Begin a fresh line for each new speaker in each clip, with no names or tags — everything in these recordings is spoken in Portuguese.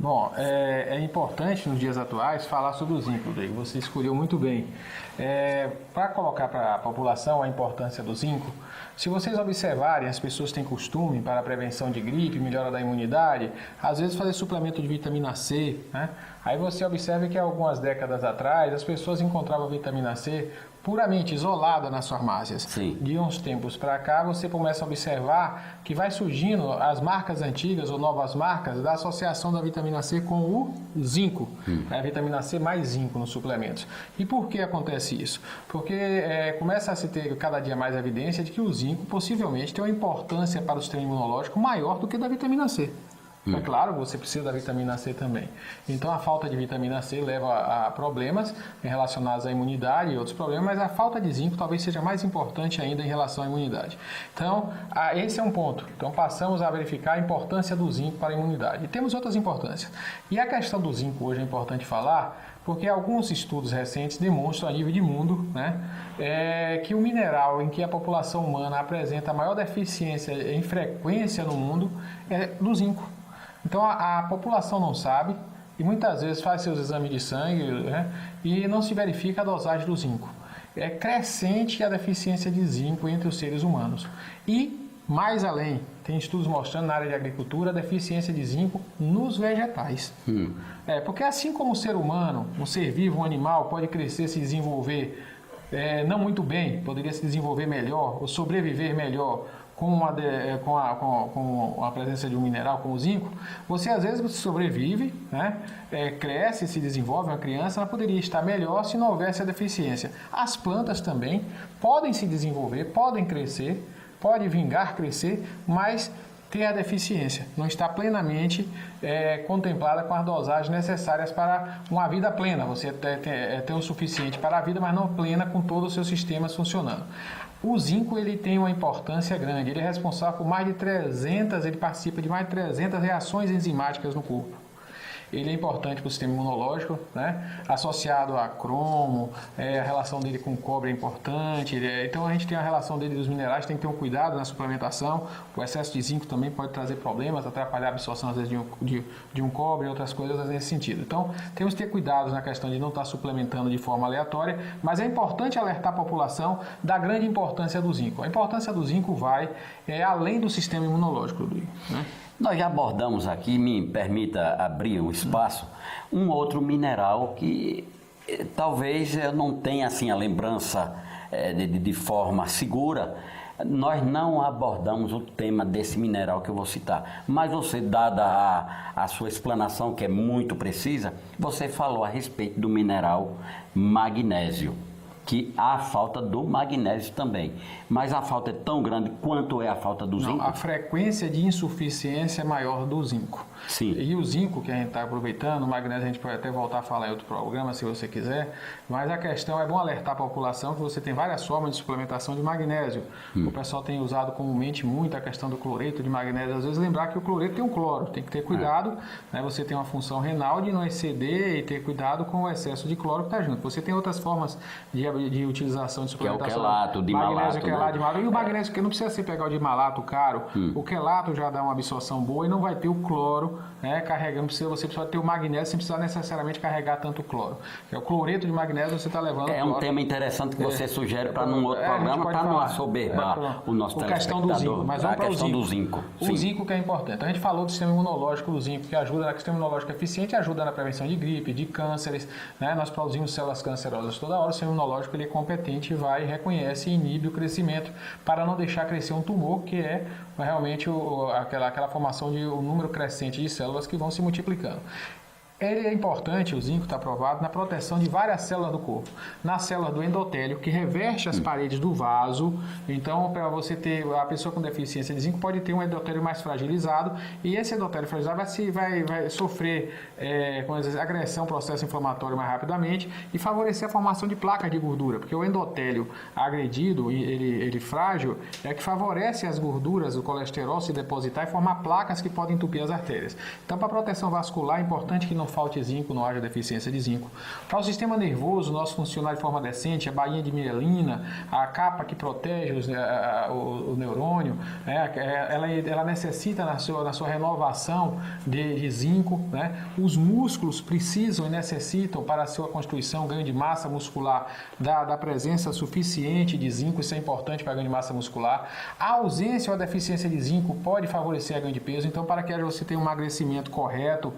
Bom, é importante nos dias atuais falar sobre o zinco, Rodrigo. Você escolheu muito bem. Para colocar para a população a importância do zinco, se vocês observarem, as pessoas têm costume para a prevenção de gripe, melhora da imunidade, às vezes fazer suplemento de vitamina C, né? Aí você observa que algumas décadas atrás as pessoas encontravam vitamina C puramente isolada nas farmácias.
Sim.
De uns tempos para cá, você começa a observar que vai surgindo as marcas antigas ou novas marcas da associação da vitamina C com o zinco. A vitamina C mais zinco nos suplementos. E por que acontece isso? Porque começa a se ter cada dia mais evidência de que o zinco possivelmente tem uma importância para o sistema imunológico maior do que da vitamina C. É claro, você precisa da vitamina C também. Então, a falta de vitamina C leva a problemas relacionados à imunidade e outros problemas, mas a falta de zinco talvez seja mais importante ainda em relação à imunidade. Então, esse é um ponto. Então, passamos a verificar a importância do zinco para a imunidade. E temos outras importâncias. E a questão do zinco hoje é importante falar, porque alguns estudos recentes demonstram a nível de mundo, né, que o mineral em que a população humana apresenta maior deficiência em frequência no mundo é do zinco. Então a população não sabe e muitas vezes faz seus exames de sangue, né, e não se verifica a dosagem do zinco. É crescente a deficiência de zinco entre os seres humanos. E mais além, tem estudos mostrando na área de agricultura a deficiência de zinco nos vegetais. Porque assim como o ser humano, um ser vivo, um animal, pode crescer, se desenvolver não muito bem, poderia se desenvolver melhor ou sobreviver melhor com a presença de um mineral como o zinco, você às vezes sobrevive, né? Cresce, se desenvolve, uma criança, ela poderia estar melhor se não houvesse a deficiência. As plantas também podem se desenvolver, podem crescer, podem vingar crescer, mas ter a deficiência, não está plenamente contemplada com as dosagens necessárias para uma vida plena. Você ter o suficiente para a vida, mas não plena com todos os seus sistemas funcionando. O zinco ele tem uma importância grande, ele é responsável por mais de 300, ele participa de mais de 300 reações enzimáticas no corpo. Ele é importante para o sistema imunológico, né? Associado a cromo, a relação dele com o cobre é importante. Então a gente tem a relação dele dos minerais, tem que ter um cuidado na suplementação. O excesso de zinco também pode trazer problemas, atrapalhar a absorção às vezes de um cobre e outras coisas nesse sentido. Então temos que ter cuidados na questão de não estar suplementando de forma aleatória, mas é importante alertar a população da grande importância do zinco. A importância do zinco vai além do sistema imunológico, Rodrigo, né?
Nós já abordamos aqui, me permita abrir um espaço, um outro mineral que talvez eu não tenha assim a lembrança de forma segura. Nós não abordamos o tema desse mineral que eu vou citar, mas você, dada a sua explanação, que é muito precisa, você falou a respeito do mineral magnésio, que há falta do magnésio também. Mas a falta é tão grande quanto é a falta do zinco?
A frequência de insuficiência é maior do zinco.
Sim.
E o zinco que a gente está aproveitando, o magnésio a gente pode até voltar a falar em outro programa, se você quiser, mas a questão é bom alertar a população que você tem várias formas de suplementação de magnésio. O pessoal tem usado comumente muito a questão do cloreto de magnésio. Às vezes lembrar que o cloreto tem um cloro, tem que ter cuidado, né? Você tem uma função renal de não exceder e ter cuidado com o excesso de cloro que está junto. Você tem outras formas de utilização de suplementação.
Que é o quelato, de
magnésio,
malato,
né? E o magnésio, que não precisa se pegar o de malato caro, o quelato já dá uma absorção boa e não vai ter o cloro, né, carregando. Você precisa ter o magnésio sem precisar necessariamente carregar tanto cloro. É o cloreto de magnésio você está levando.
É um tema interessante que você sugere para num outro programa, para não assoberbar o nosso telespectador.
Questão do zinco, mas vamos para
do zinco.
O zinco que é importante. A gente falou do sistema imunológico, do zinco, que ajuda, o sistema imunológico eficiente ajuda na prevenção de gripe, de cânceres, né? Nós produzimos células cancerosas toda hora, o sistema imunológico ele é competente, vai, reconhece e inibe o crescimento para não deixar crescer um tumor, que é realmente aquela formação de um número crescente de células que vão se multiplicando. Ele é importante, o zinco está provado, na proteção de várias células do corpo. Nas células do endotélio, que reveste as paredes do vaso. Então, para você ter, a pessoa com deficiência de zinco pode ter um endotélio mais fragilizado, e esse endotélio fragilizado vai sofrer com agressão, processo inflamatório mais rapidamente, e favorecer a formação de placas de gordura, porque o endotélio agredido, ele frágil, é que favorece as gorduras, o colesterol se depositar e formar placas que podem entupir as artérias. Então, para proteção vascular, é importante que não não falte zinco, não haja deficiência de zinco. Para o sistema nervoso, nosso funcionar de forma decente, a bainha de mielina, a capa que protege o neurônio, ela necessita na sua renovação de zinco, né? Os músculos precisam e necessitam para a sua constituição, ganho de massa muscular, da presença suficiente de zinco, isso é importante para ganho de massa muscular. A ausência ou a deficiência de zinco pode favorecer a ganho de peso, então para que você tenha um emagrecimento correto,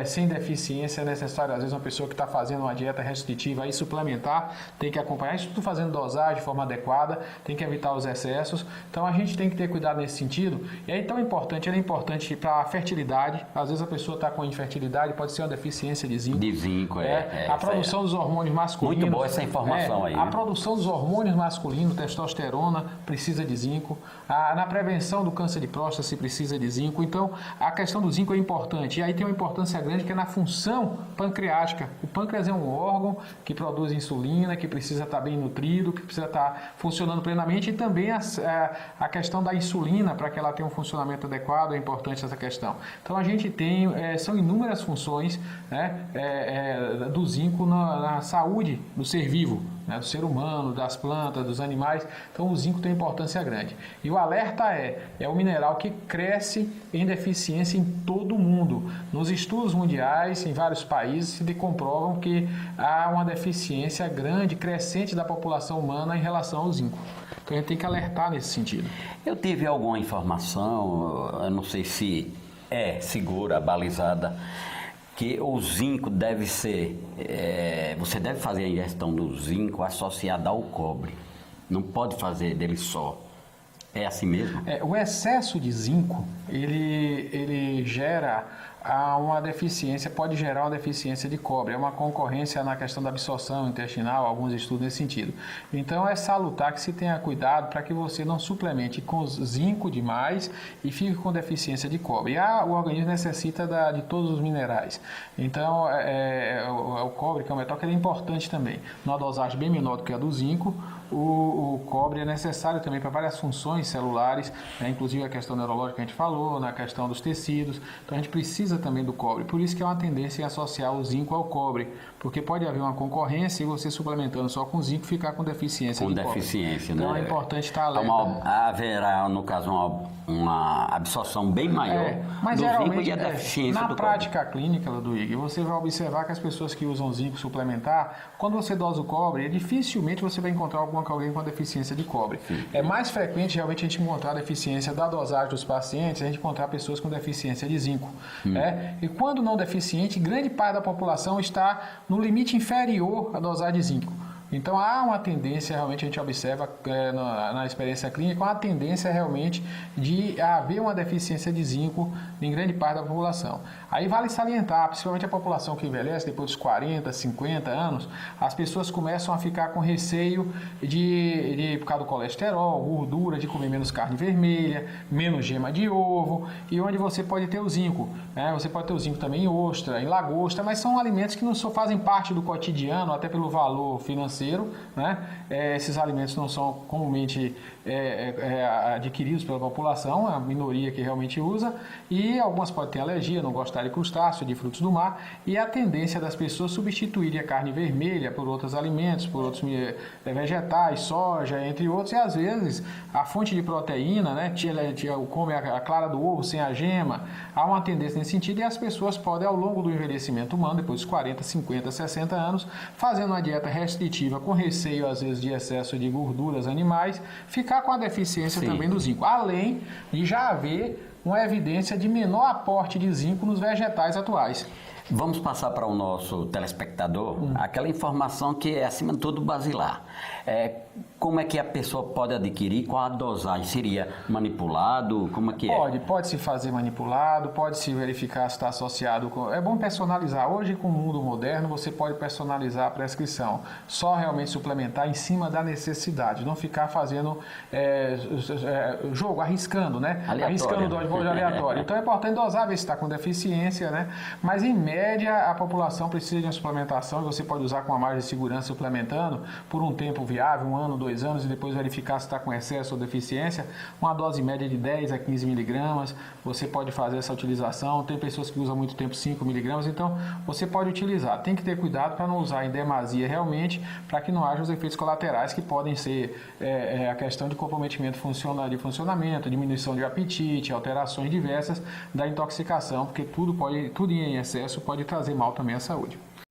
sem deficiência, é necessário, às vezes, uma pessoa que está fazendo uma dieta restritiva e suplementar, tem que acompanhar isso tudo fazendo dosagem de forma adequada, tem que evitar os excessos, então a gente tem que ter cuidado nesse sentido. E aí, tão importante, ele é importante para a fertilidade, às vezes a pessoa está com infertilidade, pode ser uma deficiência de zinco.
De zinco,
a produção dos hormônios masculinos.
Muito boa essa informação aí.
A produção dos hormônios masculinos, testosterona, precisa de zinco. Na prevenção do câncer de próstata se precisa de zinco. Então, a questão do zinco é importante. E aí tem uma importância grande que é na função pancreática. O pâncreas é um órgão que produz insulina, que precisa estar bem nutrido, que precisa estar funcionando plenamente. E também a questão da insulina, para que ela tenha um funcionamento adequado, é importante essa questão. Então, a gente tem, são inúmeras funções, né, do zinco na saúde do ser vivo, né, do ser humano, das plantas, dos animais. Então, o zinco tem importância grande. E o alerta é um mineral que cresce em deficiência em todo o mundo. Nos estudos mundiais, em vários países, se comprovam que há uma deficiência grande, crescente da população humana em relação ao zinco. Então, a gente tem que alertar nesse sentido.
Eu tive alguma informação, eu não sei se é segura, balizada, que o zinco deve ser, você deve fazer a ingestão do zinco associada ao cobre. Não pode fazer dele só. É assim mesmo?
O excesso de zinco, ele gera uma deficiência, pode gerar uma deficiência de cobre. É uma concorrência na questão da absorção intestinal, alguns estudos nesse sentido. Então, é salutar que se tenha cuidado para que você não suplemente com zinco demais e fique com deficiência de cobre. O organismo necessita de todos os minerais. Então, o cobre, que é um metal que é importante também. Numa dosagem bem menor do que a do zinco, o cobre é necessário também para várias funções celulares, né? Inclusive a questão neurológica que a gente falou, na questão dos tecidos. Então, a gente precisa também do cobre. Por isso que é uma tendência em associar o zinco ao cobre, porque pode haver uma concorrência e você suplementando só com zinco ficar com deficiência de cobre.
Com deficiência,
então,
né?
é importante estar alerta.
Haverá, no caso, uma absorção bem maior
mas
do
geralmente,
zinco e a deficiência
na
do
prática clínica, Ludwig, você vai observar que as pessoas que usam zinco suplementar, quando você dosa o cobre, dificilmente você vai encontrar alguém com deficiência de cobre.
Sim.
É mais frequente realmente a gente encontrar a deficiência da dosagem dos pacientes, a gente encontrar pessoas com deficiência de zinco. E quando não deficiente, grande parte da população está no limite inferior à dosagem de zinco. Então, há uma tendência, realmente, a gente observa na experiência clínica, uma tendência realmente de haver uma deficiência de zinco em grande parte da população. Aí vale salientar, principalmente a população que envelhece, depois dos 40, 50 anos, as pessoas começam a ficar com receio por causa do colesterol, gordura, de comer menos carne vermelha, menos gema de ovo, e onde você pode ter o zinco. Né? Você pode ter o zinco também em ostra, em lagosta, mas são alimentos que não só fazem parte do cotidiano, até pelo valor financeiro. Né? Esses alimentos não são comumente adquiridos pela população, a minoria que realmente usa, e algumas podem ter alergia, não gostar de crustáceo, de frutos do mar, e a tendência das pessoas substituírem a carne vermelha por outros alimentos, por outros vegetais, soja, entre outros, e às vezes a fonte de proteína, né, come a clara do ovo sem a gema, há uma tendência nesse sentido, e as pessoas podem, ao longo do envelhecimento humano, depois dos 40, 50, 60 anos, fazendo uma dieta restritiva, com receio às vezes de excesso de gorduras animais, ficar com a deficiência também do zinco, além de já haver uma evidência de menor aporte de zinco nos vegetais atuais.
Vamos passar para o nosso telespectador aquela informação que é, acima de tudo, basilar. Como é que a pessoa pode adquirir? Qual a dosagem? Seria manipulado? Como é que é?
Pode se fazer manipulado, pode se verificar se está associado com... É bom personalizar. Hoje, com o mundo moderno, você pode personalizar a prescrição. Só realmente suplementar em cima da necessidade. Não ficar fazendo jogo, arriscando, né?
Aleatório.
Arriscando dose aleatória. Então, é importante dosar, ver se está com deficiência, né? Mas, em média, média, a população precisa de uma suplementação e você pode usar com uma margem de segurança suplementando por um tempo viável, 1 ano, 2 anos, e depois verificar se está com excesso ou deficiência, uma dose média de 10 a 15 miligramas, você pode fazer essa utilização. Tem pessoas que usam muito tempo 5 miligramas, então você pode utilizar. Tem que ter cuidado para não usar em demasia realmente, para que não haja os efeitos colaterais que podem ser a questão de comprometimento de funcionamento, diminuição de apetite, alterações diversas da intoxicação, porque tudo em excesso pode trazer mal também à saúde.